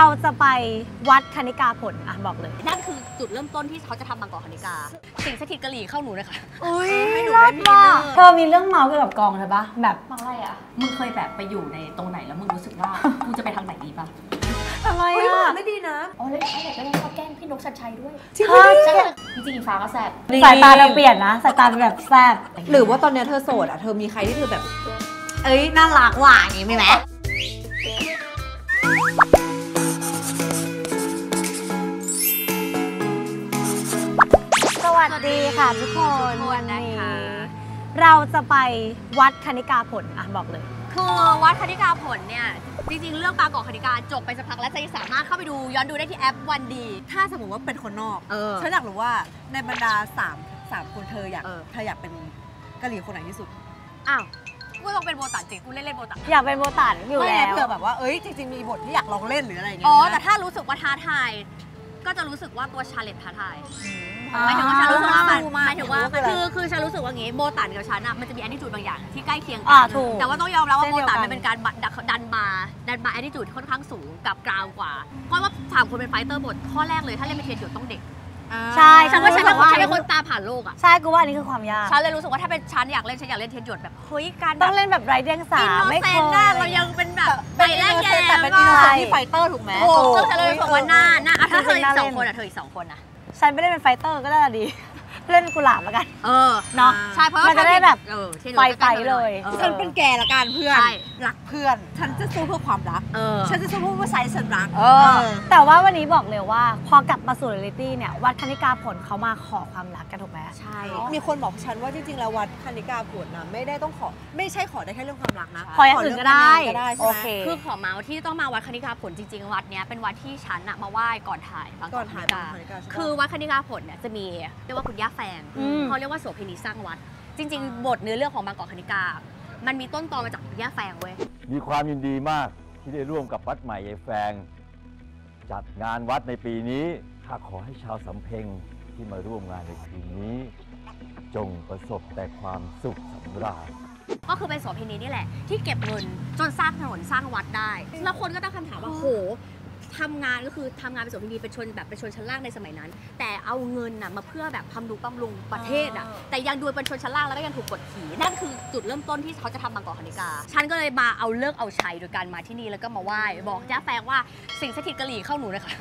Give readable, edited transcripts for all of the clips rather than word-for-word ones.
เราจะไปวัดคณิกาผลอ่ะบอกเลยนั่นคือจุดเริ่มต้นที่เขาจะทำบางกอกคณิกาสิ่งสถิตกะหรี่เข้าหนูเลยค่ะอุ้ยรอดมากเธอมีเรื่องเมาเกี่ยวกับกองใช่ปะแบบมาอะไรอ่ะมึงเคยแบบไปอยู่ในตรงไหนแล้วมึงรู้สึกว่ากูจะไปทางไหนดีปะทำไมอ่ะไม่ดีนะอ๋อแล้วไอ้เด็กก็ยังชอบแกล้งพี่นกชัดชัยด้วยจริงจริงฟ้าก็แซ่บสายตาเธอเปลี่ยนนะสายตาเป็นแบบแซ่บหรือว่าตอนนี้เธอโสดอ่ะเธอมีใครที่เธอแบบเอ้ยน่ารักหวานอย่างนี้มีไหมสวัสดีค่ะทุกคนวันนี้เราจะไปวัดคณิกาผลอ่ะบอกเลยคือวัดคณิกาผลเนี่ยจริงๆเรื่องบางกอกคณิกาจบไปสักพักแล้วจะสามารถเข้าไปดูย้อนดูได้ที่แอปวันดีถ้าสมมติว่าเป็นคนนอกฉันอยากรู้ว่าในบรรดา3คนเธออยากเป็นกะหรี่คนไหนที่สุดอ้าวกูต้องเป็นโบตันจริงกูเล่นโบตันอยากเป็นโบตันอยู่แล้วเผื่อแบบว่าจริงๆมีบทที่อยากลองเล่นหรืออะไรอย่างเงี้ยแต่ถ้ารู้สึกว่าท้าทายก็จะรู้สึกว่าตัวชาเลนจ์ท้าทายหมายถึงว่าฉันรู้สึกว่ามันหมายถึงว่าคือฉันรู้สึกว่างี้โบตันกับฉันอ่ะมันจะมีแอททิจูดบางอย่างที่ใกล้เคียงกันแต่ว่าต้องยอมรับว่าโบตันมันเป็นการดันบาร์แอททิจูดค่อนข้างสูงกับกราวกว่าเพราะว่า3 คนเป็นไฟเตอร์บทข้อแรกเลยถ้าเล่นเป็นเทียนหยดต้องเด็กใช่ฉันว่าฉันเป็นคนตาผ่านโลกอ่ะใช่กูว่าอันนี้คือความยากฉันเลยรู้สึกว่าถ้าเป็นฉันอยากเล่นเทียนหยดแบบเฮ้ยการต้องเล่นแบบไร้เดียงสาไม่เคยเรายังเป็นแบบไปแรกแย่แต่เป็นอินโนเซนต์ที่ไฟเตอร์ถูกไหมซึ่งฉันเลยรู้สึกว่าหน้าถ้าเธออีก2 คนอ่ะเธออีก2 คนอ่ะฉันไม่ได้เป็นไฟเตอร์ก็ได้ดีเล่นกุหลาบแล้วกันเนาะใช่เพราะว่ามันจะได้แบบไฟเลยฉันเป็นแกละกันเพื่อนรักเพื่อนฉันจะสู้เพื่อความรักฉันจะสู้เพื่อว่าใช้ฉันรักแต่ว่าวันนี้บอกเลยว่าพอกลับมาสู่เรียลิตี้เนี่ยวัดคณิกาผลเขามาขอความรักกันถูกไหมใช่มีคนบอกฉันว่าจริงๆแล้ววัดคณิกาผลนะไม่ได้ต้องขอไม่ใช่ขอได้แค่เรื่องความรักนะขออย่างอื่นก็ได้โอเคคือขอเมาส์ที่ต้องมาวัดคณิกาผลจริงๆวัดเนี้ยเป็นวัดที่ฉันมาไหว้ก่อนถ่ายบางกอกคณิกาคือวัดคณิกาผลเนี่ยจะมีเรียกว่าคุณย่าแฟงเขาเรียกว่าโสเภณีสร้างวัดจริงๆบทเนื้อเรื่องของบางกอกคณิกามันมีต้นตอมาจากคุณย่าแฟงเว้ยมีความยินดีมากที่ได้ร่วมกับวัดใหม่ยายแฟงจัดงานวัดในปีนี้ข้าขอให้ชาวสำเพ็งที่มาร่วมงานในคืนนี้จงประสบแต่ความสุขสำราญก็คือเป็นโสเภณีนี่แหละที่เก็บเงินจนสร้างถนนสร้างวัดได้แล้วคนก็ตั้งคำถามว่าโหทำงานก็คือทำงานเป็นโสเภณีเป็นชนชั้นล่างในสมัยนั้นแต่เอาเงินมาเพื่อแบบทำนุบำรุงประเทศแต่ยังดูเป็นชนชั้นล่างแล้วก็ยังถูกกดขี่นั่นคือจุดเริ่มต้นที่เขาจะทำบางกอกคณิกาฉันก็เลยมาเอาเลิกเอาชัยโดยการมาที่นี่แล้วก็มาไหว้บอกย่าแฟงว่าสิ่งสถิตกะหรี่เข้าหนูเลยค่ะ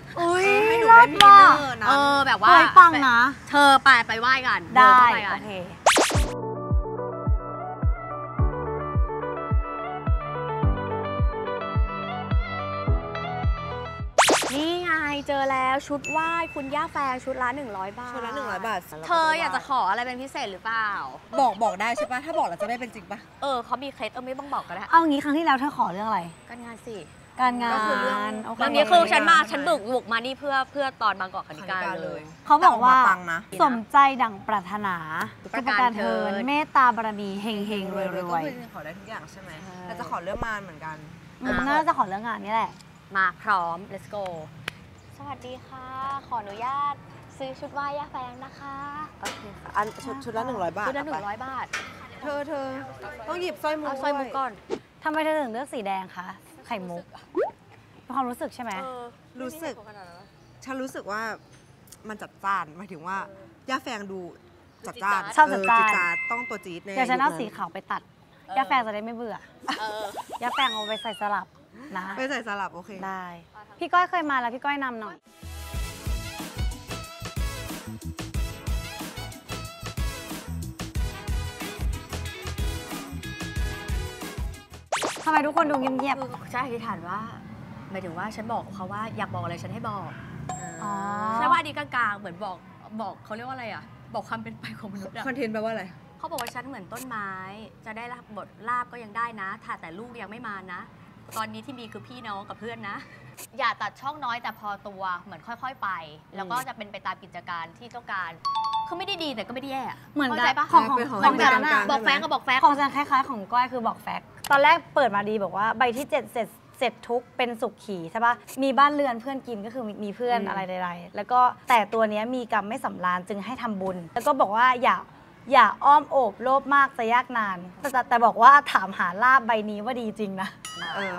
ให้หนูได้มีเนอร์นะแบบว่าปังนะเธอไปไหว้กันได้โอเคนี่ไงเจอแล้วชุดไหว้คุณย่าแฟงชุดละ100 บาทเธออยากจะขออะไรเป็นพิเศษหรือเปล่าบอกได้ใช่ปะถ้าบอกแล้วจะได้เป็นจริงปะเขามีเคล็ดไม่ต้องบอกก็ได้เอางี้ครั้งที่แล้วเธอขอเรื่องอะไรการงานสิการงานก็คือเรื่องนี้คือฉันบุกมานี่เพื่อตอนบางกอกคณิกาเลยเขาบอกว่าสมใจดั่งปรารถนาประการเทินเมตตาบารมีเฮงเฮงรวยรวยขอได้ทุกอย่างใช่ไหมแต่จะขอเรื่องงานเหมือนกันน่าจะขอเรื่องงานนี่แหละมาพร้อม let's go สวัสดีค่ะขออนุญาตซื้อชุดไหว้ย่าแฟงนะคะโอเคค่ะอันชุดละ100 บาทชุดละ100 บาทเธอต้องหยิบสร้อยมุกก่อนทำไมเธอถึงเลือกสีแดงคะไข่มุกเป็นความรู้สึกใช่ไหมรู้สึกฉันรู้สึกว่ามันจัดจ้านหมายถึงว่าย่าแฟงดูจัดจ้านชอบจัดจ้านต้องตัวจี๊ดเดี๋ยวฉันเอาสีขาวไปตัดย่าแฟงจะได้ไม่เบื่อย่าแฟงเอาไปใส่สลับนะไปใส่สลับโอเคได้พี่ก้อยเคยมาแล้วพี่ก้อยนำหน่อยทำไมทุกคนดูเงียบๆใช่อธิษฐานว่าหมายถึงว่าฉันบอกเขาว่าอยากบอกอะไรฉันให้บอกใช่ว่าดีกลางๆเหมือนบอกเขาเรียกว่าอะไรบอกความเป็นไปของมนุษย์คอนเทนต์แปลว่าอะไรเขาบอกว่าฉันเหมือนต้นไม้จะได้รับบทลาบก็ยังได้นะแต่ลูกยังไม่มานะตอนนี้ที่มีคือพี่น้องกับเพื่อนนะอย่าตัดช่องน้อยแต่พอตัวเหมือนค่อยๆไปแล้วก็จะเป็นไปตามกิจการที่ต้องการคือไม่ได้ดีแต่ก็ไม่ได้แย่เหมือนกันของบอกแฟงก็บอกแฟงของฉันคล้ายๆของก้อยคือบอกแฟกตอนแรกเปิดมาดีบอกว่าใบที่7เสร็จทุกเป็นสุขขีใช่ปะมีบ้านเรือนเพื่อนกินก็คือมีเพื่อนอะไรใดๆแล้วก็แต่ตัวนี้มีกรรมไม่สำราญจึงให้ทำบุญแล้วก็บอกว่า อย่าอ้อมโอบโลภมากจะยากนาน แต่บอกว่าถามหาลาบใบนี้ว่าดีจริงนะ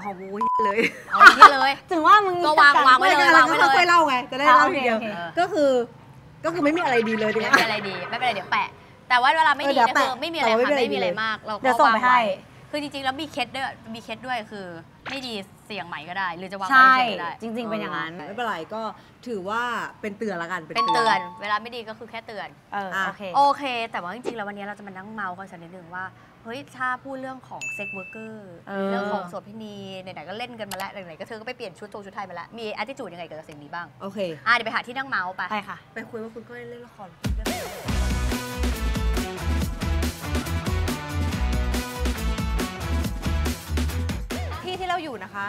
ของกูเลย เอาอย่างนี้เลย ถึงว่ามึง ก็วางไว้เลย เราก็ค่อยๆเล่าไงจะได้เล่าทีเดียว โอเค ก็คือไม่มีอะไรดีเลย ไม่เป็นไรดีไม่เป็นไรเดี๋ยวแปะ แต่ว่าเวลาไม่ดี เดี๋ยว ก็ แปะ คือไม่มีอะไร แต่ว่า ค่ะ ไม่ ไม่ มี มี อะ อะไร ไรมากเราก็ เดี๋ยวส่งไปให้ วางว้คือจริงๆแล้วมีเคสด้วยคือไม่ดีเสี่ยงใหม่ก็ได้ หรือจะวาง ใช่ ไว้เฉยๆก็ได้ จริง ๆ เป็นอย่างนั้น ไม่เป็นไรก็ถือว่าเป็นเตือนละกัน เป็นเตือนเวลาไม่ดีก็คือแค่เตือน โอเค โอเค แต่ว่าจริงๆแล้ววันนี้เราจะมานั่งเมากันสักนิดนึงว่าเฮ้ยถ้าพูดเรื่องของเซ็กเวิร์กเกอร์เรื่องของโสเภณีไหนๆก็เล่นกันมาแล้วไหนๆก็เธอก็ไปเปลี่ยนชุดไทยมาแล้วมีแอตติจูดยังไงเกี่ยวกับสิ่งนี้บ้าง โอเค เดี๋ยวไปหาที่นั่งเมาส์ไป ไปค่ะ ไปคุยว่าคุณก็เล่นละครที่เราอยู่นะคะ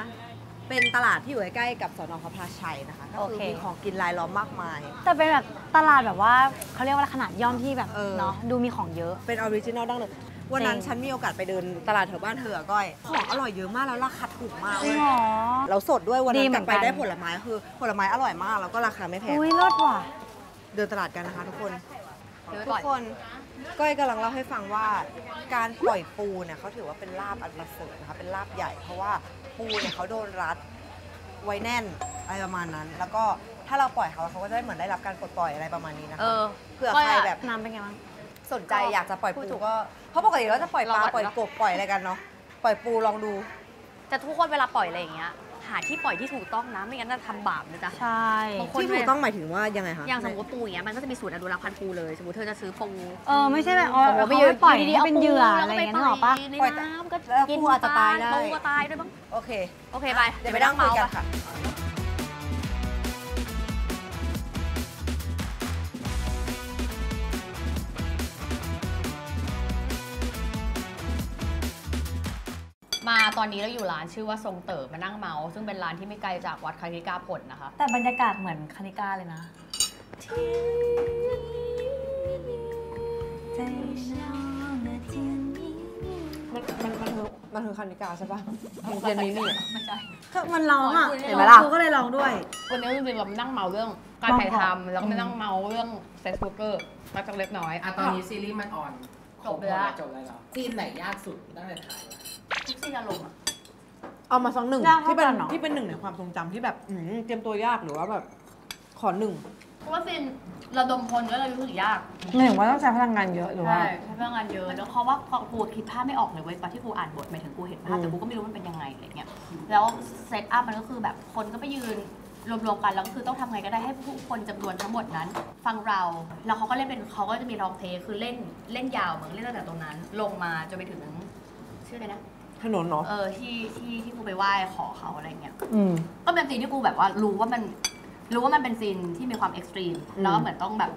เป็นตลาดที่อยู่ใกล้ๆกับสน.พระพลาชัยนะคะก็คือ โอเค มีของกินรายล้อมมากมาย แต่เป็นแบบตลาดแบบว่าเขาเรียกว่าขนาดย่อมที่แบบ เนอะ เนาะดูมีของเยอะ เป็นออริจินอลดั้งเดิมวันนั้น จริง ฉันมีโอกาสไปเดินตลาดแถวบ้านเธออะก้อย ของอร่อยเยอะมากแล้วราคาถูกมาก จริ เล ง ย เหรอ เราสดด้วยวัน ดี นั้น เห ก มื ลั อบ นกัน ไปได้ผลไม้คือผลไม้อร่อยมากแล้วก็ราคาไม่แพง อุ้ยรสว่ะ เดินตลาดกันนะคะทุกคน เดี๋ยวไป ทุ ก่ ก อน คนก้อยกำลังเล่าให้ฟังว่าการปล่อยปูเนี่ยเขาถือว่าเป็นลาบอันประเสริฐนะคะเป็นลาบใหญ่ เพราะว่าปูเนี่ยเขาโดนรัดไว้แน่นอะไรประมาณนั้น แล้วก็ถ้าเราปล่อยเขาก็จะได้เหมือนได้รับการปลดปล่อยอะไรประมาณนี้นะคะเผื่อใครแบบ น้ำเป็นไงบ้าง สนใจอยากจะปล่อยปูก็เพราะปกติเราจะปล่อยปลาปล่อยกบปล่อยอะไรกันเนาะปล่อยปูลองดู แต่ทุกคนเวลาปล่อยอะไรอย่างเงี้ยหาที่ปล่อยที่ถูกต้องนะไม่งั้นจะทำบาปนะจ๊ะ ใช่ บางคน ที่ถูกต้องหมายถึงว่ายังไงคะ อย่างสมมติปูอย่างเงี้ยมันก็จะมีศูนย์อนุรักษ์พันธุ์ปูเลยสมมติเธอจะซื้อปู ไม่ใช่แบบอ๋อ โอ้โห ไม่ยืนปล่อย ดี ให้ ๆ เป็นเหยื่อ แล้ อะ ว ไร ก็ อย่าง ไป เงี้ยนึกออกปะ ใน ปล่อย น้ำก็ แล้ว กิน ปูอาจจะตายได้ ปูก็ตายด้วยบ้าง โอเค โอเคไป เดี๋ยวไปนั่งคุยกัน ป ค่ะ มาตอนนี้เราอยู่ร้านชื่อว่าทรงเต๋อมานั่งเมาส์ซึ่งเป็นร้านที่ไม่ไกลจากวัดคาริกาผลนะคะ แต่บรรยากาศเหมือนคานิก้าเลยนะ มันคือคานิกาใช่ปะเย็นมีมี่ ไม่ใช่ มันร้องอ่ะ เห็นไหมล่ะ กูก็เลยร้องด้วย วันนี้จริงๆเรามานั่งเมาเรื่องการถ่ายทำแล้วก็มานั่งเมาเรื่องเซ็กซ์เวิร์กเกอร์มาจากเล็กน้อย ตอนนี้ซีรีส์มันออน จบแล้ว จบแล้วเหรอซีนไหนยากสุดตั้งแต่ถ่ายมา ทุกซีนอารมณ์อะ เอามาสักหนึ่ง ยากเท่า ที่เป็น กันเหรอ ที่เป็นหนึ่งในความทรงจำที่แบบเตรียมตัวยากหรือว่าแบบขอหนึ่ง เพราะว่าซีนระดมพลก็เลยรู้สึกยาก หนึ่งว่าต้องใช้พลังงานเยอะหรือว่า ใช่ใช้พลังงานเยอะแล้วเพราะว่าพอกูคิดภาพไม่ออกเลยเว้ยตอนที่กูอ่านบทหมายถึงกูเห็นภาพแต่กูก็ไม่รู้มันเป็นยังไงอะไรเงี้ยแล้วเซตอัพมันก็คือแบบคนก็ไปยืนรวมๆกันแล้วก็คือต้องทำไงก็ได้ให้ผู้คนจำนวนทั้งหมดนั้น ฟังเราแล้วเขาก็เล่นเป็นเขาก็จะมีลองเพลงคือเล่นยาวเหมือนเล่นตั้งแต่ตรงนั้น ลงมาจนไปถึงชื่ออะไรนะ ถนนเนาะ ที่กูไปไหว้ขอเขาอะไรเงี้ย อืม ก็เป็นซีนที่กูแบบว่ารู้ว่ามันเป็นซีนที่มีความเอ็กซ์ตรีมแล้วก็เหมือนต้องแบบ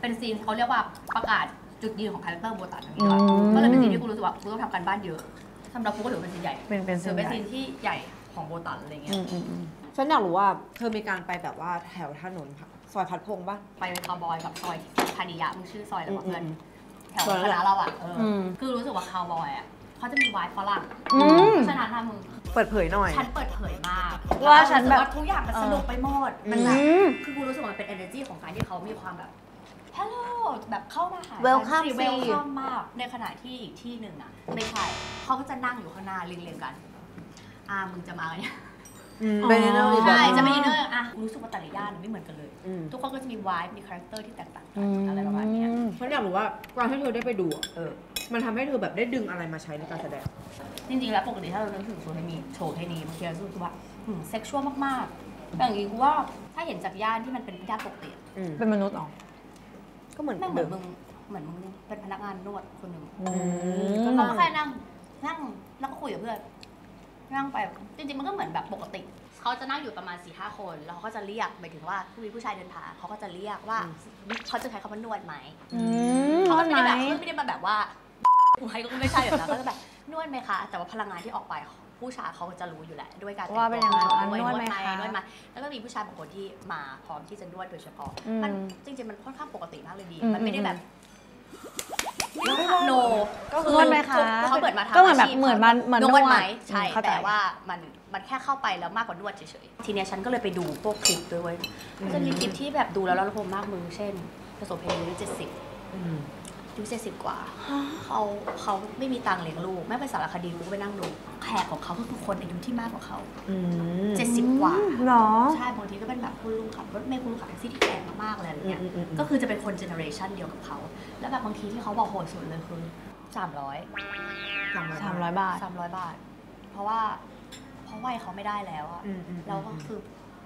เป็นซีนเขาเรียกว่าประกาศจุดยืนของคาแรคเตอร์โบตันอย่างนี้ดีกว่า อืม ก็เลยเป็นซีนที่กูรู้สึกว่ากูต้องทำการบ้านเยอะสำหรับกูก็ถือเป็นซีนใหญ่ เป็นซีน ถือเป็น ใหญ่ ซีนที่ใหญ่ของโบตันอะไรเงี้ย ฉันอยากรู้ว่าเธอมีการไปแบบว่าแถวถนนซอยพัดพงษ์ป่ะ ไปเป็นคาวบอยกับซอยพานิยะมึงชื่อซอยอะไรวะเพื่อน อืม แถว ซอยอะไร คณะเราอ่ะม คือรู้สึกว่าคาวบอยอ่ะเขาจะมีวายฝรั่ง อืม ฉะนั้นนะมึง เปิดเผยหน่อย ฉันเปิดเผยมาก ว่าฉันแบบ รู้สึกว่าทุกอย่างมันสนุกไปหมด มัน อื แบบ ม คือกูรู้สึกว่ามันเป็น energy ของการที่เขามีความแบบฮัลโหลแบบเข้ามาหา Welcome เวลคัมมาก ในขณะที่อีกที่หนึ่งอ่ะ ไม่ใช่ เขาก็จะนั่งอยู่ข้างหน้าเรียงๆกัน มึงจะมาเนี่ย เป็นเรื่องอีกแบบ ใช่ หนึ่ง จะเป็นอินเนอร์รู้สึกว่าแต่ละย่านไม่เหมือนกันเลย อืม ทุกคนก็จะมีวายมีคาแรคเตอร์ที่แตกต่างกันอะไรประมาณเนี้ย ฉันอยากรู้ว่าการที่เธอได้ไปดูอะมันทำให้เธอแบบได้ดึงอะไรมาใช้ในการแสดง จริงๆแล้วปกติถ้าเรานึกถึงโชว์เทนีบางทีเรารู้สึกว่าเซ็กชวลมากๆแต่อย่างนี้กูว่าถ้าเห็นจากย่านที่มันเป็นย่านปกติ เป็นมนุษย์เหรอ ก็เหมือน แม่งเหมื เดิ อน ม มึงเป็นพนักงานนวดคนหนึ่ง ม เขาก็แค่นั่งแล้วก็คุยกับเพื่อนนั่งไปจริงๆมันก็เหมือนแบบปกติเขาจะนั่งอยู่ประมาณ 4-5 คนแล้วเขาก็จะเรียกหมายถึงว่าผู้ชายเดินผ่านเขาก็จะเรียกว่าเขาจะใช้คำว่านวดไหม เขาก็ไม่ได้แบบไม่ได้มาแบบว่าใครก็ไม่ใช่แบบนั้นก็จะแบบนวดไหมคะ แต่ว่าพลังงานที่ออกไปผู้ชายเขาจะรู้อยู่แหละด้วยการแต่ง ว่าเป็นยังไง ตัวน วดไหมคะ นวดไหมแล้วก็มีผู้ชายบางคนที่มาพร้อมที่จะนวดโดยเฉพาะ มันจริงๆมันค่อนข้างปกติมากเลยดี มันไม่ได้แบบโน นวดไหมคะ เขาเปิดมาทำ ก็เหมือนแบบ าชีพ เหมือนมัน นวดไหม นวด ใช่ เข้าใจ แต่ว่ามันแค่เข้าไปแล้วมากกว่านวดเฉยๆทีเนี้ยฉันก็เลยไปดูพวกคลิปด้วยเว้ยจะมีคลิปที่แบบดูแล้วเราระพมมากมึงเช่นผสมเพลงอายุ70 อายุ70 กว่าเขาไม่มีตังค์เลี้ยงลูกแม่เป็นสารคดีกูก็ไปนั่งดูแขกของเขาก็คือคนอายุที่มากกว่าเขา70 กว่า หรอ ใช่บางทีก็เป็นแบบคุณลุงขับรถเมล์คุณลุงขับแท็กซี่ที่แก่มากๆเลยอะไรเงี้ยก็คือจะเป็นคนเจเนอเรชันเดียวกับเขาแล้วแบบบางทีที่เขาบอกโหดสุดเลยคือ300 บาท 300 บาทเพราะวัยเขาไม่ได้แล้วอะแล้วก็คื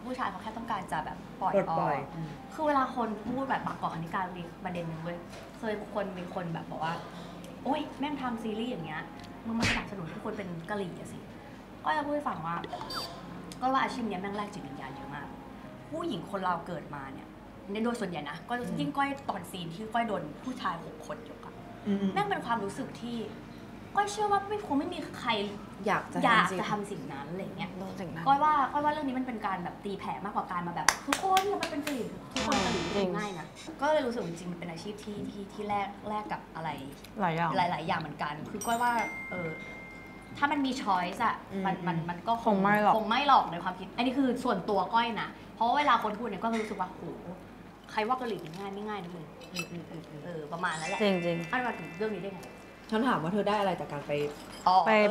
อผู้ชายเขาแค่ต้องการจะแบบปล่อยออกคือเวลาคนพูดแบบปากกอกคณิการมีประเด็นหนึ่งเว้ยเคยมีคนแบบบอกว่าโอ๊ยแม่งทำซีรีส์อย่างเงี้ยมึงมาสนับสนุนทุกคนเป็นกะหรี่อะสิก็จะพูดให้ฟังว่าก็ว่าอาชีพนี้แม่งแลกจิตวิญญาณเยอะมากผู้หญิงคนเราเกิดมาเนี่ยในโดยส่วนใหญ่นะก็ยิ่งก้อยตอนซีนที่ก้อยโดนผู้ชาย6 คนยกอะแม่งเป็นความรู้สึกที่ก้อยเชื่อว่าคงไม่มีใครอยากจะทำสิ่งนั้นอะไรเงี้ยก้อยว่าเรื่องนี้มันเป็นการแบบตีแผ่มากกว่าการมาแบบทุกคนมันเป็นกะหรี่ทุกคนกะหรี่ง่ายนะก็เลยรู้สึกจริงๆมันเป็นอาชีพที่แลกกับอะไรหลายอย่างเหมือนกันคือก้อยว่าถ้ามันมีช้อยส์อะมันก็คงไม่หลอกในความคิดอันนี้คือส่วนตัวก้อยนะเพราะว่าเวลาคนพูดเนี่ยก็รู้สึกว่าโหใครว่ากะหรี่ง่ายไม่ง่ายนะมึงประมาณนั้นแหละจริงอันมาถึงเรื่องนี้ได้ไงฉันถามว่าเธอได้อะไรจากการ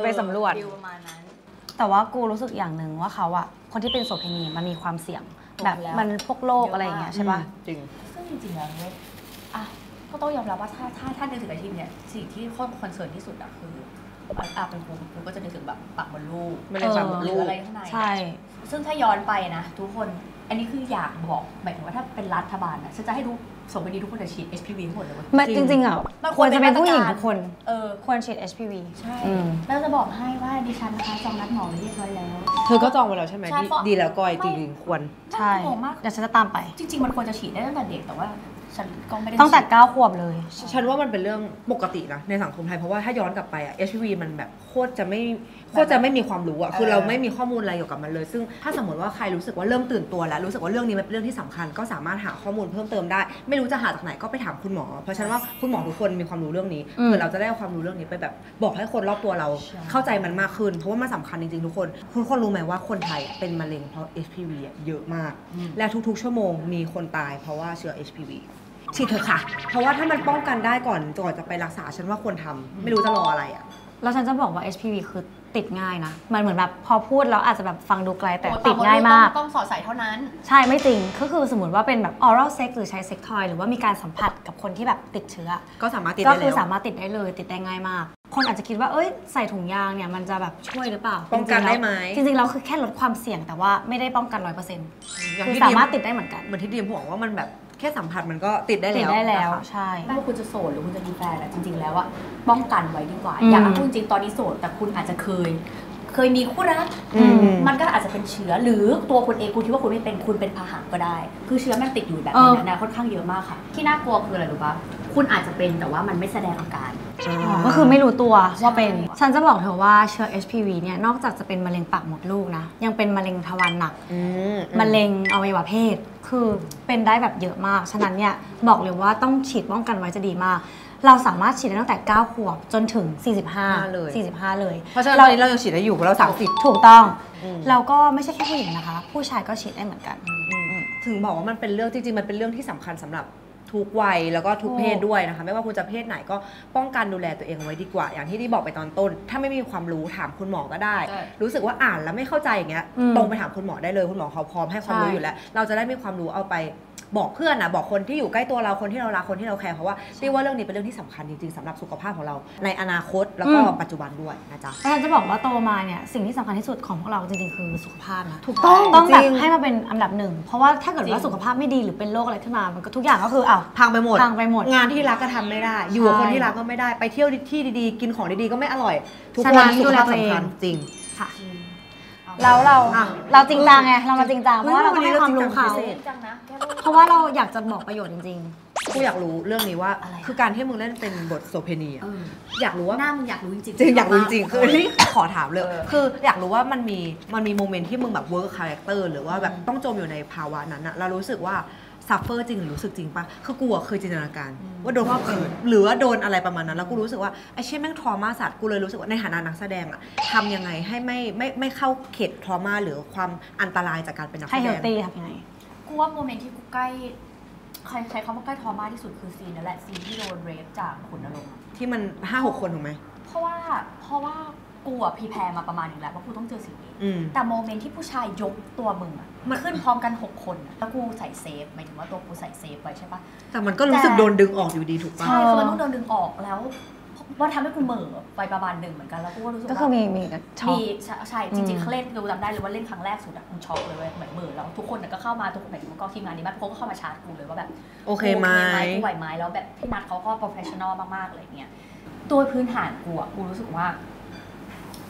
ไปสำรวจประมาณนั้นแต่ว่ากูรู้สึกอย่างหนึ่งว่าเขาอะคนที่เป็นโสเภณีมันมีความเสี่ยงแบบมันพวกโรคอะไรอย่างเงี้ยใช่ป่ะจริงซึ่งจริงๆแล้วเนี่ยก็ต้องยอมรับว่าถ้านึกถึงอาชีพเนี่ยสิ่งที่คอนเซิร์นที่สุดอะคือเป็นกูก็จะนึกถึงแบบปากมดลูกไม่ได้ปากมดลูกอะไรข้างในใช่ซึ่งถ้าย้อนไปนะทุกคนอันนี้คืออยากบอกหมายถึงว่าถ้าเป็นรัฐบาลนะฉันจะให้ดูโสเภณีทุกคนจะฉีด HPV ทั้งหมดเลยจริงๆอ่ะควรจะเป็นผู้หญิงทุกคนควรฉีด HPV ใช่แล้วจะบอกให้ว่าดิฉันนะคะจองนัดหมอเรียบร้อยแล้วเธอก็จองไปแล้วใช่ไหมดีแล้วก้อยจริงๆควรใช่เดี๋ยวฉันจะตามไปจริงๆมันควรจะฉีดได้ตั้งแต่เด็กแต่ว่าฉันก็ไม่ได้ตั้งแต่9 ขวบเลยฉันว่ามันเป็นเรื่องปกตินะในสังคมไทยเพราะว่าถ้าย้อนกลับไปอ่ะ HPV มันแบบโคตรจะไม่มีความรู้อ่ะคือเราไม่มีข้อมูลอะไรเกี่ยวกับมันเลยซึ่งถ้าสมมติว่าใครรู้สึกว่าเริ่มตื่นตัวแล้วรู้สึกว่าเรื่องนี้เป็นเรื่องที่สำคัญก็สามารถหาข้อมูลเพิ่มเติมได้ไม่รู้จะหาจากไหนก็ไปถามคุณหมอเพราะฉันว่าคุณหมอทุกคนมีความรู้เรื่องนี้เผื่อเราจะได้ความรู้เรื่องนี้ไปแบบบอกให้คนรอบตัวเราเข้าใจมันมากขึ้นเพราะว่ามันสำคัญจริงๆทุกคนรู้ไหมว่าคนไทยเป็นมะเร็งเพราะ HPV เยอะมากและทุกๆชั่วโมงมีคนตายเพราะว่าเชื้อ HPVฉีดเถอะค่ะเพราะว่าถ้ามันป้องกันได้ก่อนจะไปรักษาฉันว่าควรทำไม่รู้จะรออะไรอ่ะแล้วฉันจะบอกว่า HPV คือติดง่ายนะมันเหมือนแบบพอพูดแล้วอาจจะแบบฟังดูไกลแต่ติดง่ายมากต้องสอดใส่เท่านั้นใช่ไม่จริงก็คือสมมติว่าเป็นแบบ oral sex หรือใช้ sex toy หรือว่ามีการสัมผัสกับคนที่แบบติดเชื้อก็สามารถติดได้ก็คือสามารถติดได้เลยติดได้ง่ายมากคนอาจจะคิดว่าเอ้ยใส่ถุงยางเนี่ยมันจะแบบช่วยหรือเปล่าป้องกันได้ไหมจริงๆแล้วคือแค่ลดความเสี่ยงแต่ว่าไม่ได้ป้องกัน 100% คือสามารถติดได้เหมือนกันเหมือนที่ดีมบอกว่ามันแบบแค่สัมผัสมันก็ติดได้แล้วใช่ไม่ว่าคุณจะโสดหรือคุณจะมีแฟนจริงๆแล้วอะป้องกันไว้ดีกว่าอย่างพูดจริงตอนนี้โสดแต่คุณอาจจะเคยมีคู่รักมันก็อาจจะเป็นเชื้อหรือตัวคุณเองคุณคิดว่าคุณไม่เป็นคุณเป็นพาหะก็ได้คือเชื้อมันติดอยู่แบบนี้นะค่อนข้างเยอะมากค่ะที่น่ากลัวคืออะไรรู้ปะคุณอาจจะเป็นแต่ว่ามันไม่แสดงอาการก็คือไม่รู้ตัวว่าเป็นฉันจะบอกเธอว่าเชื้อ HPV เนี่ยนอกจากจะเป็นมะเร็งปากมดลูกนะยังเป็นมะเร็งทวารหนักมะเร็งอวัยวะเพศคือเป็นได้แบบเยอะมากฉะนั้นเนี่ยบอกเลยว่าต้องฉีดป้องกันไว้จะดีมากเราสามารถฉีดได้ตั้งแต่9 ขวบจนถึง45เลยเพราะฉะนั้นตอนนี้เรายังฉีดได้อยู่เพราะเรา30ถูกต้องเราก็ไม่ใช่แค่ผู้หญิงนะคะผู้ชายก็ฉีดได้เหมือนกันถึงบอกว่ามันเป็นเรื่องจริงๆมันเป็นเรื่องที่สำคัญสำหรับทุกวัยแล้วก็ทุกเพศด้วยนะคะไม่ว่าคุณจะเพศไหนก็ป้องกันดูแลตัวเองไว้ดีกว่าอย่างที่ที่บอกไปตอนต้นถ้าไม่มีความรู้ถามคุณหมอก็ได้รู้สึกว่าอ่านแล้วไม่เข้าใจอย่างเงี้ยตรงไปถามคุณหมอได้เลยคุณหมอเขาพร้อมให้ความรู้อยู่แล้วเราจะได้มีความรู้เอาไปบอกเพื่อนนะบอกคนที่อยู่ใกล้ตัวเราคนที่เรารักคนที่เราแคร์เพราะว่าที่ว่าเรื่องนี้เป็นเรื่องที่สำคัญจริงๆสำหรับสุขภาพของเราในอนาคตแล้วก็ปัจจุบันด้วยนะจ๊ะเราจะบอกว่าโตมาเนี่ยสิ่งที่สำคัญที่สุดของพวกเราจริงๆคือสุขภาพนะถูกต้องแบบให้มาเป็นอันดับหนึ่งเพราะว่าถ้าเกิดว่าสุขภาพไม่ดีหรือเป็นโรคอะไรขึ้นมามันก็ทุกอย่างก็คือพังไปหมดงานที่รักก็ทำไม่ได้อยู่กับคนที่รักก็ไม่ได้ไปเที่ยวที่ดีๆกินของดีๆก็ไม่อร่อยทุกคนสุขภาพสำคัญจริงค่ะเราจริงจังไงเรามาจริงจังเพราะว่าเราต้องให้ความรู้เขาเพราะว่าเราอยากจะบอกประโยชน์จริงๆกูอยากรู้เรื่องนี้ว่าคือการที่มึงเล่นเป็นบทโสเภณีอยากรู้ว่าหน้ามึงอยากรู้จริงอยากรู้จริงคือที่ขอถามเลยคืออยากรู้ว่ามันมีโมเมนต์ที่มึงแบบเวิร์คคาแรคเตอร์หรือว่าแบบต้องจมอยู่ในภาวะนั้นอะเรารู้สึกว่าซัฟเฟอร์จริงหรือรู้สึกจริงปะคือกูเคยจินตนาการว่าโดนข่มขืนหรือว่าโดนอะไรประมาณนั้นแล้วกูรู้สึกว่าไอ้เช่นแม่งทรมาสัตว์กูเลยรู้สึกว่าในฐานะนักแสดงอะทำยังไงให้ไม่เข้าเขตทรมาหรือความอันตรายจากการเป็นนักแสดงให้เฮลตี้ทำยังไงกูว่าโมเมนต์ที่กูใกล้ ใช้คำว่าใกล้ทอมากที่สุดคือซีนนั่นแหละซีนที่โดนเรฟจากขุนนรงค์ ที่มัน 5-6 คนถูกไหม เพราะว่ากูอะพรีแพร์มาประมาณนึงแล้วว่ากูต้องเจอสิ่งนี้ อืม แต่โมเมนต์ที่ผู้ชายยกตัวมึงอะมันขึ้นพร้อมกัน 6 คนอะแล้วกูใส่เซฟหมายถึงว่าตัวกูใส่เซฟไว้ใช่ปะ แต่มันก็รู้สึกโดนดึงออกอยู่ดีถูกปะ ใช่คือมันต้องโดนดึงออกแล้วว่าทำให้กูเหม่อไปประมาณหนึ่งเหมือนกันแล้วกูก็รู้สึก ก็ ว่า คือมีช็อก ใช่จริงๆเขาเล่นกูจำได้เลยว่าเล่นครั้งแรกสุดอะกูช็อกเลยเว้ยเหมือนเหม่อแล้วทุกคนก็เข้ามาทุกคนหมายถึงว่าทีมงานนี้มันเขาก็เข้ามาชาร์จกูเลยว่าแบบ โอเคไหม กูไหวไหมแล้วแบบพี่นัทเขาก็โปรเฟชชั่นอลมากๆอะไรเงี้ยโดยพื้นฐานกูอะกูรู้สึกว่า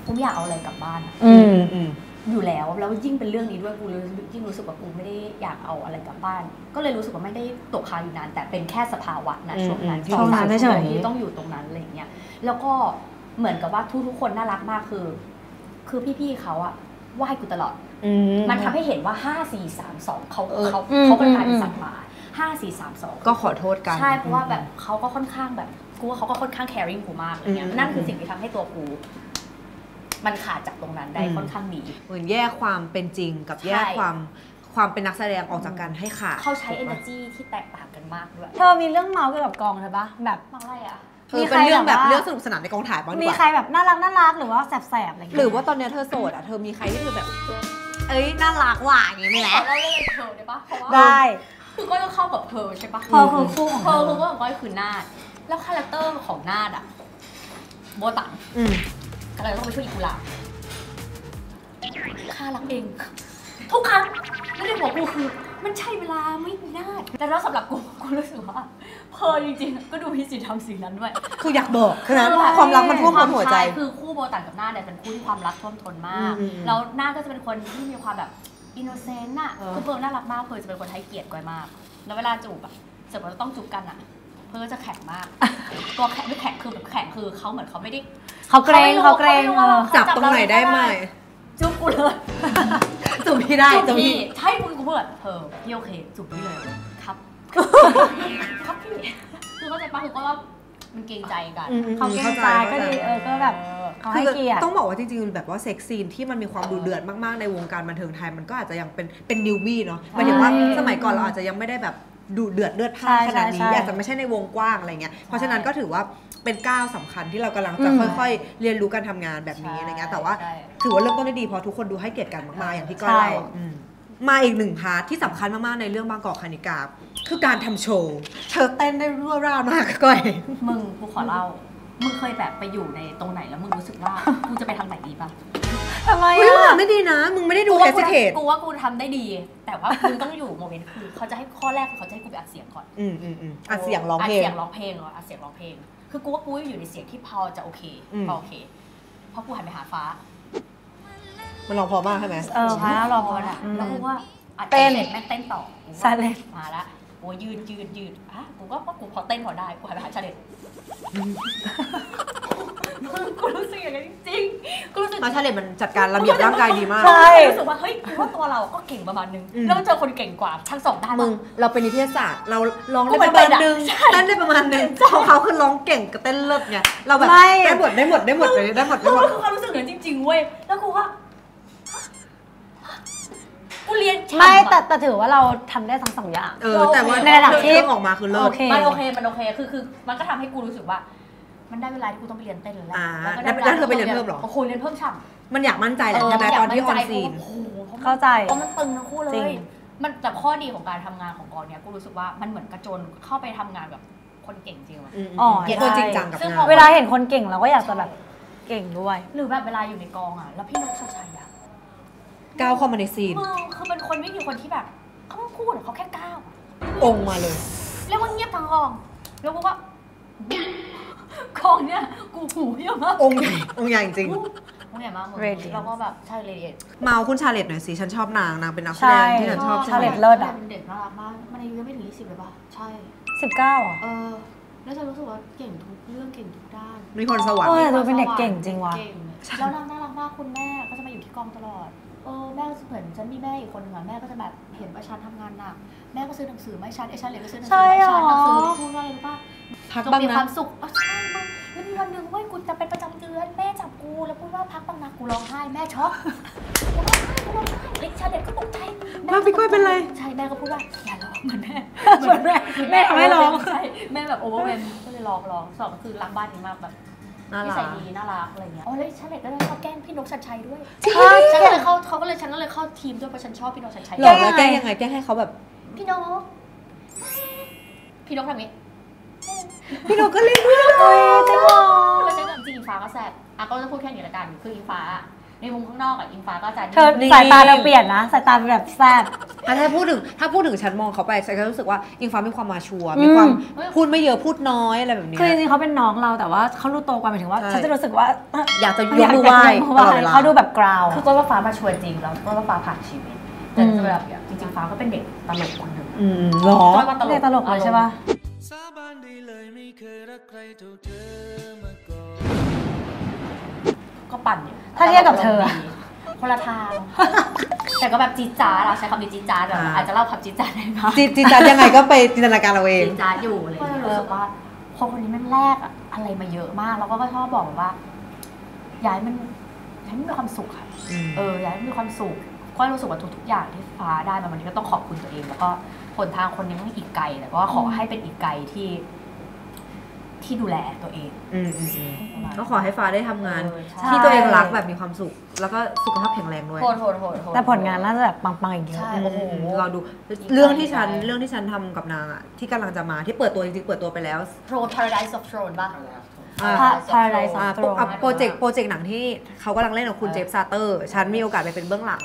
กูไม่อยากเอาอะไรกลับบ้านอะ อืม อยู่แล้วยิ่งเป็นเรื่องนี้ด้วยกูเลยยิ่งรู้สึกว่ากูไม่ได้อยากเอาอะไรกลับบ้าน ก็เลยรู้สึกว่าไม่ได้ตกค้างอยู่นานแต่เป็นแค่สภาวะนะช่วงนั้น ช่วงนั้นเฉยๆ ที่ต้องอยู่ตรงนั้นอะไรเงี้ยแล้วก็เหมือนกับว่าทุกคนน่ารักมากคือพี่ๆเขาอะไหว้กูตลอดมันทำให้เห็นว่า5 4 3 2เขาเป็นการสัตว์ป่า5 4 3 2 ก็ขอโทษกัน ใช่เพราะว่าแบบเขาก็ค่อนข้างแบบกูว่าเขาก็ค่อนข้าง caring กูมากอะไรเงี้ยนั่นคือสิ่งที่ทำให้ตัวกูมันขาดจากตรงนั้นได้ค่อนข้างดี เหมือนแยกความเป็นจริงกับแยกความเป็นนักแสดงออกจากกันให้ขาด เขาใช้ energy ที่แตกต่างกันมากด้วย เธอมีเรื่องเมาส์เกี่ยวกับกองเธอปะแบบ มากอะไรอ่ะ คือเป็นเรื่องแบบเรื่องสนุกสนานในกองถ่ายบ้างดี มี กว่า ใครแบบน่ารักหรือว่าแสบๆอะไรอย่าง หรื เงี้ อย ว่าตอนเนี้ยเธอโสดอ่ะเธอมีใครที่เธอแบบ เอ้ยน่ารักว่ะอย่างงี้ไหม ขอเล่าเรื่องเธอได้ปะเพราะว่า ได้ คือก็จะเข้ากับเธอใช่ปะ เธอคือคู่ของ เธอคือก็ของก้อยคือนาดแล้วคาแรคเตอร์ของนาดอ่ะโบตัง กำลังต้องไปช่วยอีกุหลาบข้ารักเอง ทุกครั้งแล้วในหัวกูคือมันใช่เวลาไม่น่าแต่แล้วสำหรับกูรู้สึกว่าเพอจริงๆก็ดูพิสิทธิ์ทำสิ่งนั้นด้วย คืออยากบอกคือนั้นความรักมันท่วมท้นหัวใจ คือคู่โบตันกับหน้าเนี่ยเป็นคู่ที่ความรักท่วมท้นมาก แล้วหน้าก็จะเป็นคนที่มีความแบบอินโนเซนต์อะคือเพิร์ลน่ารักมากเพิร์ลจะเป็นคนให้เกียรติก้อยมาก แล้วเวลาจูบอะเสร็จแล้วต้องจูบกันอะเพิร์ลจะแข็งมาก ตัวแข็งไม่แข็งคือแบบแข็งคือเขาเหมือนเขาไม่ได้ เขาเกรงจับตรงไหนได้ไหม จูบกูเลย จุ่มพี่ได้ จู จุ่ บ ม พี่ พี่ ใช่กูเปิดพี่โอเคจูบพี่เลยครับ ครับพี่คือเข้าใจปะคือก็ว่ามันเกรงใจกัน เขาเกรงใจก็ดีก็แบบเขาให้เกียรติ ต้องบอกว่าจริงๆแบบว่าเซ็กซีนที่มันมีความดุเดือดมากๆในวงการบันเทิงไทยมันก็อาจจะยังเป็นนิวบี้เนาะหมายถึงว่าสมัยก่อนเราอาจจะยังไม่ได้แบบดุเดือดเลือดพล่านขนาดนี้อาจจะไม่ใช่ในวงกว้างอะไรเงี้ยเพราะฉะนั้นก็ถือว่าเป็นก้าวสำคัญที่เรากำลังจะค่อยๆเรียนรู้การทำงานแบบนี้อะไรเงี้ยแต่ว่าถือว่าเริ่มต้นได้ดีเพราะทุกคนดูให้เกียรติกันมากๆอย่างที่ก้อยเล่ามาอีกหนึ่งพาร์ทที่สำคัญมากๆในเรื่องบางกอกคณิกาคือการทำโชว์เธอเต้นได้รั่วร่ามากก้อย มึงกูขอเล่ามึงเคยแบบไปอยู่ในตรงไหนแล้วมึงรู้สึกว่ากูจะไปทางไหนดีปะ ทำไม เฮ้ยมึง อ่ะ ทำได้ดีนะมึงไม่ได้ดูเฮสิเทต กูว่ากูทำได้ดี แต่ว่ามึงต้องอยู่โมเมนต์คือเขาจะให้ข้อแรกคือเขาจะให้กูไปอัดเสียงก่อน อัดเสียงร้องเพลง อัดเสียงร้องเพลงเหรออัดเสียงร้องเพลงคือกูว่ากูอยู่ในเสียงที่พอจะโอเคพอโอเคเพราะกูหันไปหาฟ้า มันร้องพอมากใช่ไหม พาแล้วรอพอ แล้วกูว่าอัด เต้น เสร็จแม่งเต้นต่อ ซาเลน มาละกูยืนอ่ะกูก็กูพอเต้นพอได้กูหันไปหาชาเลนกูรู้สึกอย่างนั้นจริงๆกูรู้สึก เพราะชาเลนมันจัดการระเบียบร่างกายดีมาก ใช่ รู้สึกว่าเฮ้ยกูว่าตัวเราก็เก่งประมาณนึงแล้วมันเจอคนเก่งกว่าทั้งสองด้าน มึงเราเป็นนิเทศศาสตร์เราร้องได้ ก็เหมื ป อน ระมาณนึง เป็นอะใช่ เต้นได้ประมาณนึงของเขาคือร้องเก่งกับเต้นเลิศไงเราแบบ ไม่ ได้หมดเลยได้หมดเลยได้หมด มันคือความรู้สึกนั้นจริงๆเว้ยแล้วกูว่ากูเรียน ไม่แต่ถือว่าเราทำได้ทั้งสองอย่าง แต่ว่า ในระดับที่ เครื่องออกมาคือเลิศ โอเค มันโอเคคือมันก็ทำให้กูรู้สึสึกว่า มันได้เวลาที่กูต้องไปเรียนเต้นแล้วแหละ แล้วเธอไปเรียนเพิ่มหรอ โอ้โหเรียนเพิ่มฉ่ำ มันอยากมั่นใจแหละใช่ไหมตอนที่ออนซีน เข้าใจ เพราะมันตึงทั้งคู่เล จริ ย ง มันแต่ข้อดีของการทำงานของกองเนี้ยกูรู้สึกว่ามันเหมือนกระโจนเข้าไปทำงานแบบคนเก่งจริงว่ะ เก็ตคนจริงจังกับงาน เวลาเห็นคนเก่งเราก็อยากจะแบบเก่งด้วย หรือแบบเวลาอยู่ในกองอ่ะแล้วพี่นกชัยชัยอ่ะ ก้าวเข้ามาในซีน มึงคือเป็นคนไม่มีคนที่แบบเขาไม่พูดเขาแค่ก้าว องค์มาเลย เรียกว่าเงียบทั้งกองแล้วกูก็ กองเนี้ยกูหูเยอะมาก องค์ใหญ่จริง มึงใหญ่มากมึง Radiant แล้วก็แบบใช่เรเดียน เมาคุณชาเลตหน่อยสิฉันชอบนางเป็นนักแส ใช่ ดงที่ฉันชอบ ชาเลตเลิศอะ เป็นเด็กน่ารักมากมันอายุยังไม่ถึง20เลยป่ะใช่ 19อ่ะ แล้วจะรู้สึกว่าเก่งทุกเรื่องเก่งทุกด้าน มีคนสวรร เอ ค์ อดูเป็นเด็กเก่งจริงว่ะ เก่งแล้วนางน่ารักมากคุณแม่ก็จะมาอยู่ที่กองตลอดแม่เหมือนฉันมีแม่อีกคนนึงอะแม่ก็จะแบบเห็นว่าฉันทำงานหนักแม่ก็ซื้อหนังสือไม่ฉันฉันเลยก็ซื้อหนังสือไม่ฉันหนังสือพูดว่าอะไรรู้ป่ะ พัก จง บ้าง มี นะ ความสุขใช่มึงแล้วมีวันหนึ่งเว้ยกูจะเป็นประจำเดือนแม่จับกูแล้วพูดว่าพักบ้างนะกูร้องไห้แม่ช็อกกูร้องไห้เฮ้ยชาเด็กก็ตกใจ พี่ก้อยเป็นไร ใช่แม่ก็พูดว่าอย่าร้อง เหมือนแม่ เหมือนแม่ทำให้ร้อง ใช่แม่แบบโอเวอร์เวมก็เลยร้องสองก็คือรักบ้านนี้มากแบบ น่า นิ รั สั ก ยดีน่ารักอะไรเงี้ยอ๋อแล้วฉันก็เลยชอบแกล้งพี่นกชัดชัยด้วย ใช่ ฉันก็เลยเข้าฉันก็เลยเข้าทีมด้วยเพราะฉันชอบพี่นกชัดชัย หลอกแล้วแกล้งยังไงแกล้งให้เขาแบบ พี่นกทำนี้ พี่นกก็เล่นด้วย จริงเหรอ แล้วฉันกับจริงอิงฟ้าก็แซ่บก็จะพูดแค่นี้ละกันคืออิงฟ้าในมุมข้างนอกอิงฟ้าก็จะ เธอสายตาเราเปลี่ยนนะสายตาเป็นแบบแซ่บ ถ้าพูดถึงฉันมองเขาไปฉันก็รู้สึกว่าอิงฟ้ามีความมาชัวร์มีความพูดไม่เยอะพูดน้อยอะไรแบบนี้ คือจริงๆเขาเป็นน้องเราแต่ว่าเขารู้โตกว่าหมายถึงว่า ใช่ ฉันจะรู้สึกว่า อยากจะยกมือไหว้ตลอดเวลา เขาดูแบบกราว คือว่าฟ้ามาชวนจริงแล้วว่าฟ้าผ่านชีวิตแต่จะแบบจริงๆฟ้าก็เป็นเด็กตลกคนหนึ่ง หรอ ว่า เรียกตลกเลยใช่ปะ สาบานได้เลยไม่เคยรักใครเท่าเธอมาก่อน ก็ปั่นอยู่ ถ้าเทียบกับเธออะ คนละทาง แต่ก็แบบจี๊ดจ๊าดเราใช้คำนี้จี๊ดจ๊าดแบบอาจจะเล่าคำจี๊ดจ๊าดได้ไหม จิตใจยังไงก็ไปจินตนาการเราเอง จี๊ดจ๊าดอยู่อะไรอย่างเลยรู้สึกว่าคนนี้มันแลกอะไรมาเยอะมากแล้วก็ชอบบอกว่าย้ายมันมีความสุขค่ะย้ายมันมีความสุขก็รู้สึกว่าทุกๆอย่างที่ฟ้าได้มาวันนี้ก็ต้องขอบคุณตัวเองแล้วก็ผลทางคนนี้มันอีกไกลแต่ก็ขอให้เป็นอีกไกลที่ดูแลตัวเอง ก็ขอให้ฟ้าได้ทำงาน ใช่ ที่ตัวเองรักแบบมีความสุข แล้วก็สุขภาพแข็งแรงด้วย โหด แต่ผลงานน่าจะแบบปังๆอีกเยอะ ใช่โอ้โห เราดูเรื่องที่ฉันทำกับนางอ่ะที่กำลังจะมาที่เปิดตัวจริงๆเปิดตัวไปแล้ว Paradise of Throne ป่ะ Paradise of Throne โปรเจกต์หนังที่เขากำลังเล่นกับคุณเจฟซาเตอร์ฉันมีโอกาสไปเป็นเบื้องหลัง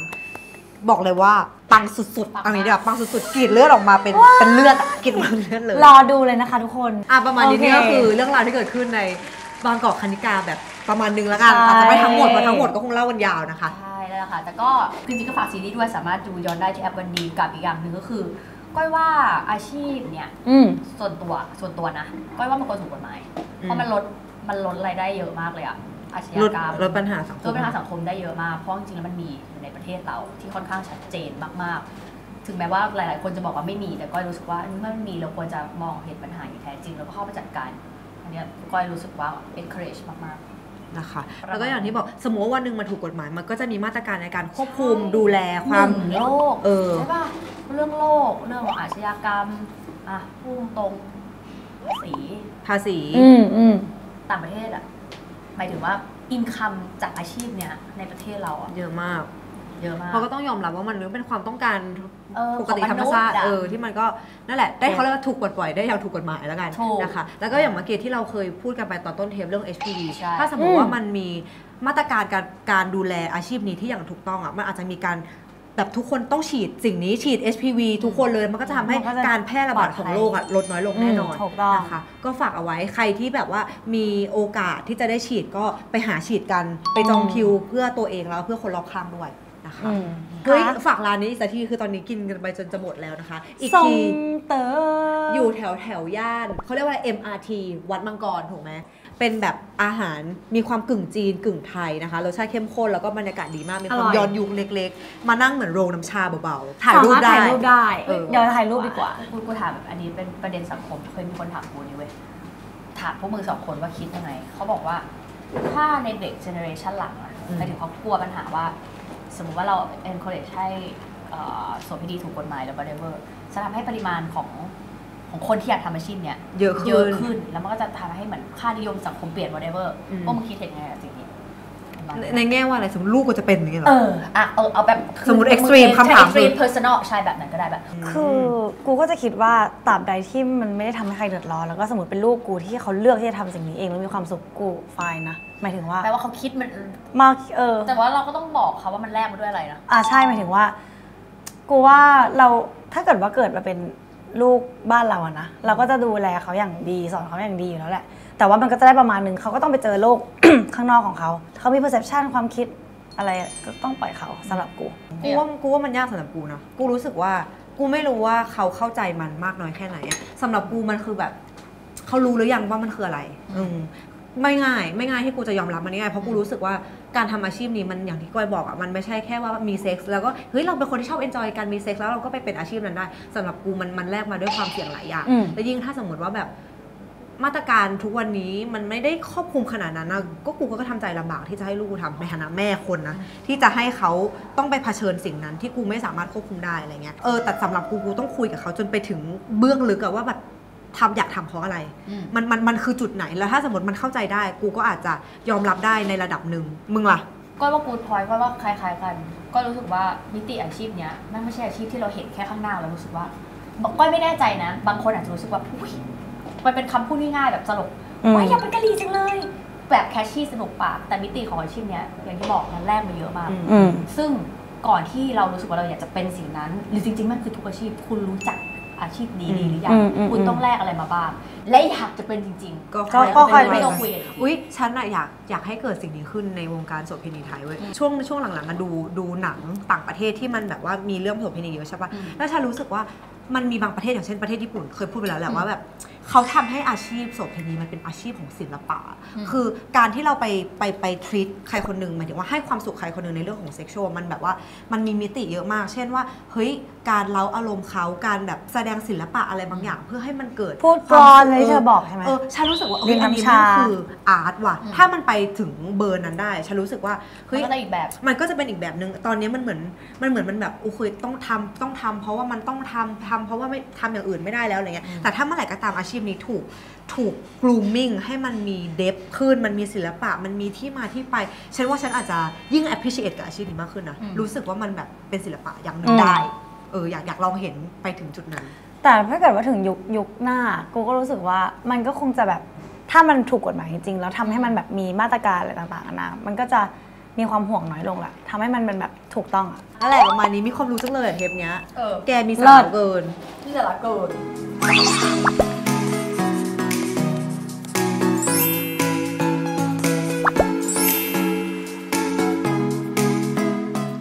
บอกเลยว่าปังสุดๆอันนี้เดี๋ยวปังสุดๆกรีดเลือดออกมาเป็นเลือดกรีดมันเลือดเลย รอดูเลยนะคะทุกคน ประมาณนี้ โอเค นี่ก็คือเรื่องราวที่เกิดขึ้นในบางกอกคณิกาแบบประมาณนึงแล้วกัน ใช่ อาจจะไม่ทั้งหมดเพราะทั้งหมดก็คงเล่ากันยาวนะคะ ใช่แล้วล่ะค่ะ แต่ก็จริงๆก็ฝากซีรีส์ด้วยสามารถดูย้อนได้ที่แอปวันดีกับอีกอย่างหนึ่งก็คือก้อยว่าอาชีพเนี่ย ส่วนตัวนะก้อยว่ามันควรถูกกฎหมายเพราะมันลดรายได้เยอะมากเลยอะอาชญากรรม ลดปัญหาสังคม ลดปัญหาสังคมได้เยอะมากเพราะจริงๆแล้วมันมีอยู่ในประเทศเราที่ค่อนข้างชัดเจนมากๆ ถึงแม้ว่าหลายๆคนจะบอกว่าไม่มีแต่ก้อยรู้สึกว่าเมื่อมันมีเราควรจะมองเห็นปัญหาอย่างแท้จริงแล้วก็เข้าไปจัดการอันเนี้ยก้อยรู้สึกว่า encourage มากๆ นะคะแล้วก็อย่างที่บอกสมมติว่าวันหนึ่งมันถูกกฎหมายมันก็จะมีมาตรการในการควบคุมดูแลความ โลก ใช่ ป่ะเรื่องโลกเรื่องของอาชญากรรมพุ่งตรงภาษี ต่างประเทศหมายถึงว่าอินคัมจากอาชีพเนี่ยในประเทศเราเยอะมาก เพ ราะก็ต้องยอมรับว่ามันเป็นความต้องการปกติ ของ ธรรมชาติ มนุษย์ ที่มันก็นั่นแหละได้เขาเรียกว่าถูกปลดปล่อยได้อย่างถูกกฎหมายแล้วกัน ถูก นะคะแล้วก็อย่างเมื่อกี้ที่เราเคยพูดกันไปตอนต้นเทปเรื่อง HPV ใช่ ถ้าสมมติว่ามันมีมาตรการการดูแลอาชีพนี้ที่อย่างถูกต้องมันอาจจะมีการแบบทุกคนต้องฉีดสิ่งนี้ฉีด HPV ทุกคนเลยมันก็จะทำให้การแพร่ระบาดของโรคลดน้อยลงแน่นอน ถูกต้อง นะคะก็ฝากเอาไว้ใครที่แบบว่ามีโอกาสที่จะได้ฉีดก็ไปหาฉีดกันไปจองคิวเพื่อตัวเองแล้วเพื่อคนรอบข้างด้วยนะคะเฮ้ยฝากร้านนี้อีกสักทีคือตอนนี้กินกันไปจนจะหมดแล้วนะคะอีก ทรง ที เต๋อ อยู่แถวย่านเขาเรียกว่า MRT วัดมังกรถูกไหมเป็นแบบอาหารมีความกึ่งจีนกึ่งไทยนะคะรสชาติเข้มข้นแล้วก็บรรยากาศดีมากมีความย้อนยุคเล็กๆมานั่งเหมือนโรงน้ำชาเบาๆถ่ายรูปได้ ถ่ายรูปได้ เดี๋ยวถ่ายรูปดีกว่า กูถามอันนี้เป็นประเด็นสังคมเคยมีคนถามกูนี่เว้ยถามพวกมึงสองคนว่าคิดยังไงเขาบอกว่าถ้าในเด็กเจเนอเรชันหลังหมายถึงเขากลัวปัญหาว่าสมมติว่าเรา encourage ให้โสเภณีถูกกฎหมายแล้ว whatever จะทำให้ปริมาณของคนที่อยากทำอาชีพเนี้ย เยอะขึ้น แล้วมันก็จะทำให้เหมือนค่านิยมสังคมเปลี่ยน whatever พวกมึงคิดเห็นยังไงกับสิ่งนี้ ในแง่ว่าอะไรสมมติลูกก็จะเป็นอย่างเงี้ยเหรอ เอาแบบ สมมุติ extreme คำถามคือ extreme personal ใช่แบบนั้นก็ได้แบบ คือกูก็จะคิดว่าตราบใดที่มันไม่ได้ทำให้ใครเดือดร้อนแล้วก็สมมติเป็นลูกกูที่เขาเลือกที่จะทำสิ่งนี้เองแล้วมีความสุขกูไฟนะหมายถึงว่า แปลว่าเขาคิดมัน มากแต่ว่าเราก็ต้องบอกเขาว่ามันแลกมาด้วยอะไรนะ ใช่หมายถึงว่ากูว่าเราถ้าเกิดว่าเกิดมาเป็นลูกบ้านเราอะนะเราก็จะดูแลเขาอย่างดีสอนเขาอย่างดีอยู่แล้วแหละแต่ว่ามันก็จะได้ประมาณนึงเขาก็ต้องไปเจอโลก ข้างนอกของเขามี perception ความคิดอะไรก็ต้องปล่อยเขาสำหรับกู กูว่ามันยากสำหรับกูนะกูรู้สึกว่ากูไม่รู้ว่าเขาเข้าใจมันมากน้อยแค่ไหนสำหรับกูมันคือแบบเขารู้หรือยังว่ามันคืออะไรไม่ง่ายที่กูจะยอมรับมันง่ายเพราะกูรู้สึกว่าการทำอาชีพนี้มันอย่างที่ก้อยบอกอ่ะมันไม่ใช่แค่ว่ามีเซ็กส์แล้วก็เฮ้ยเราเป็นคนที่ชอบเอนจอยการมีเซ็กส์แล้วเราก็ไปเป็นอาชีพนั้นได้สำหรับกูมันแลกมาด้วยความเสี่ยงหลายอย่างและยิ่งถ้าสมมติว่าแบบ มาตรการทุกวันนี้มันไม่ได้ครอบคลุมขนาดนั้นนะก็กูก็ทำใจลำบากที่จะให้ลูกกูทำในฐานะแม่คนนะที่จะให้เขาต้องไปเผชิญสิ่งนั้นที่กูไม่สามารถควบคุมได้อะไรเงี้ยแต่สำหรับกูต้องคุยกับเขาจนไปถึงเบื้องลึกอะว่าแบบอยากทำเพราะอะไรมันคือจุดไหนแล้วถ้าสมมติมันเข้าใจได้กูก็อาจจะยอมรับได้ในระดับหนึ่งมึงล่ะก็ว่ากูดพอยต์ว่าคล้ายๆกันก็รู้สึกว่ามิติอาชีพเนี้ยมันไม่ใช่อาชีพที่เราเห็นแค่ข้างหน้าเรารู้สึกว่าบอกก้อยไม่แน่ใจนะบางคนอาจจะรู้สึกว่าอุ้ยมันเป็นคำพูดง่ายๆแบบตลกว่าอยากเป็นกะลีจังเลยแบบแคชชี่สนุกปากแต่มิติของอาชีพเนี้ยอย่างที่บอกนั้นแรกมาเยอะมากซึ่งก่อนที่เรารู้สึกว่าเราอยากจะเป็นสิ่งนั้นหรือจริงๆมันคือทุกอาชีพคุณรู้จักอาชีพนี้ดีหรือยังคุณต้องแลกอะไรมาบ้างและอยากจะเป็นจริงๆก็ค่อยไม่ต้องคุยกันอุ้ยฉันอะอยากให้เกิดสิ่งนี้ขึ้นในวงการโสเภณีไทยเว้ยช่วงหลังๆมันดูหนังต่างประเทศที่มันแบบว่ามีเรื่องโสเภณีเยอะใช่ปะแล้วฉันรู้สึกว่ามันมีบางประเทศอย่างเช่นประเทศญี่ปุ่นเคยพูดไปแล้วแหละว่าแบบเขาทำให้อาชีพโสเภณีมันเป็นอาชีพของศิลปะคือการที่เราไปทรีตใครคนหนึ่งหมายถึงว่าให้ความสุขใครคนหนึ่งในเรื่องของเซ็กชวลมันแบบว่ามันมีมิติเยอะมากเช่นว่าเฮ้ยการเล้าอารมณ์เขาการแบบแสดงศิลปะอะไรบางอย่างเพื่อให้มันเกิดพูดกลอนเลยเธอบอกใช่ไหมฉันรู้สึกว่าอันนี้มันคืออาร์ตว่ะถ้ามันไปถึงเบอร์นั้นได้ฉันรู้สึกว่าเฮ้ยมันก็จะเป็นอีกแบบนึงตอนนี้มันเหมือนมันแบบโอเคต้องทำเพราะว่ามันต้องทำเพราะว่าไม่ทำอย่างอื่นไม่ได้แล้วอะไรเงี้ยแต่ถ้าเมื่อไหร่ก็ตามอาชีพนี้ถูก grooming ให้มันมีเดฟขึ้นมันมีศิลปะมันมีที่มาที่ไปฉันว่าฉันอาจจะยิ่ง appreciate กับอาชีพนี้มากขึ้นนะรู้สึกว่ามันแบบเป็นศิลปะอย่างหนึ่งได้อยากลองเห็นไปถึงจุดนั้นแต่ถ้าเกิดว่าถึงยุคหน้ากูก็รู้สึกว่ามันก็คงจะแบบถ้ามันถูกกฎหมายจริงๆแล้วทำให้มันแบบมีมาตรการอะไรต่างๆนะมันก็จะมีความห่วงน้อยลงแหละทำให้มันเป็นแบบถูกต้องอะนั่นแหละประมาณนี้มีความรู้จังเลยเทปเนี้ยแกมีสาระเกินมีสาระเกิน